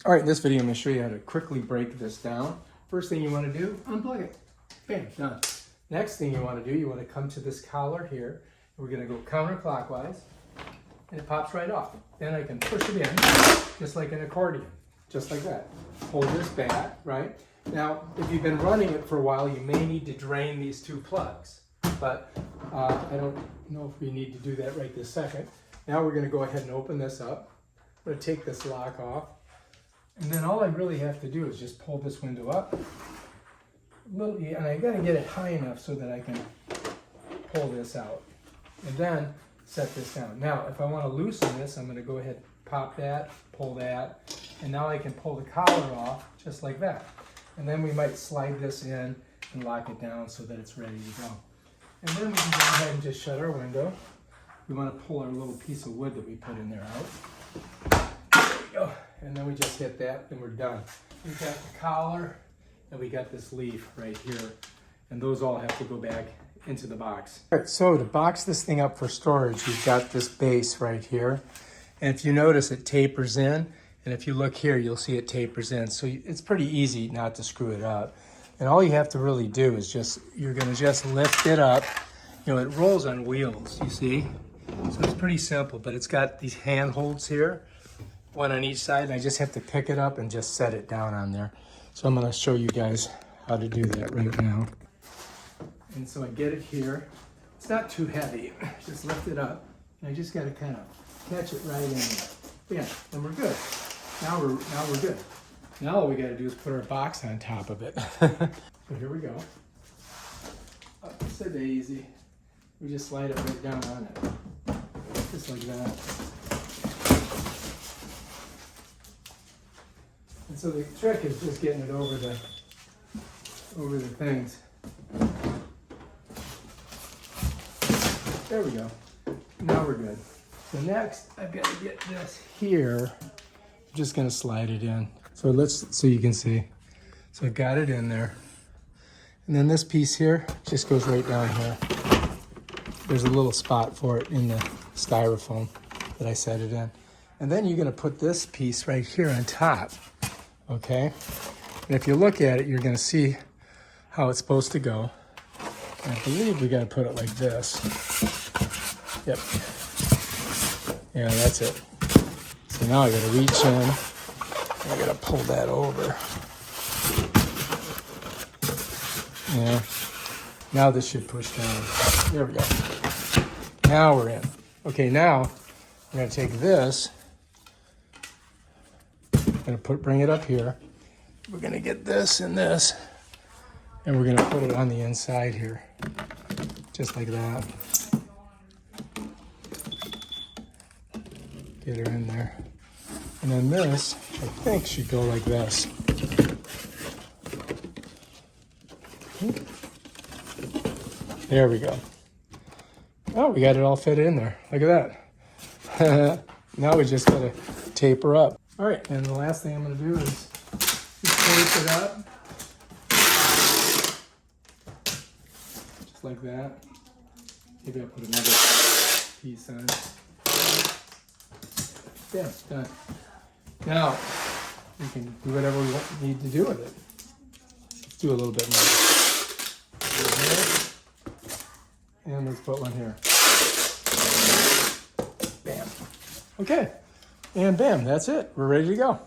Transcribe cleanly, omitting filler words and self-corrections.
All right, in this video, I'm going to show you how to quickly break this down. First thing you want to do, unplug it. Bam, done. Next thing you want to do, you want to come to this collar here. We're going to go counterclockwise, and it pops right off. Then I can push it in, just like an accordion, just like that. Hold this back, right? Now, if you've been running it for a while, you may need to drain these two plugs, but I don't know if we need to do that right this second. Now we're going to go ahead and open this up. I'm going to take this lock off. And then all I really have to do is just pull this window up a little, and I gotta get it high enough so that I can pull this out. And then set this down. Now, if I want to loosen this, I'm gonna go ahead, pop that, pull that, and now I can pull the collar off just like that. And then we might slide this in and lock it down so that it's ready to go. And then we can go ahead and just shut our window. We want to pull our little piece of wood that we put in there out. There we go. And then we just hit that, and we're done. We've got the collar, and we got this leaf right here. And those all have to go back into the box. All right, so to box this thing up for storage, you've got this base right here. And if you notice, it tapers in. And if you look here, you'll see it tapers in. So it's pretty easy not to screw it up. And all you have to really do is you're gonna just lift it up. You know, it rolls on wheels, you see? So it's pretty simple, but it's got these handholds here, one on each side, and I just have to pick it up and just set it down on there. So I'm gonna show you guys how to do that right now. And so I get it here. It's not too heavy, just lift it up. And I just gotta kind of catch it right in there. Yeah, and we're good. Now we're good. Now all we gotta do is put our box on top of it. So here we go. Up to daisy. We just slide it right down on it. Just like that. And so the trick is just getting it over the things. There we go. Now we're good. So next, I've got to get this here. I'm just gonna slide it in. So you can see. So I've got it in there. And then this piece here just goes right down here. There's a little spot for it in the styrofoam that I set it in. And then you're gonna put this piece right here on top, okay? And if you look at it, you're gonna see how it's supposed to go. And I believe we gotta put it like this. Yep. Yeah, that's it. So now I gotta reach in, and I gotta pull that over. Yeah. Now this should push down. There we go. Now we're in. Okay, now I'm gonna take this, I'm gonna bring it up here. We're gonna get this and this, and we're gonna put it on the inside here, just like that. Get her in there. And then this, I think, should go like this. There we go. Oh, we got it all fit in there. Look at that. Now we just gotta taper up. All right, and the last thing I'm gonna do is just tape it up. Just like that. Maybe I'll put another piece on. Yeah, done. Now, we can do whatever we need to do with it. Let's do a little bit more. And let's put one here. Bam. Okay. And bam, that's it. We're ready to go.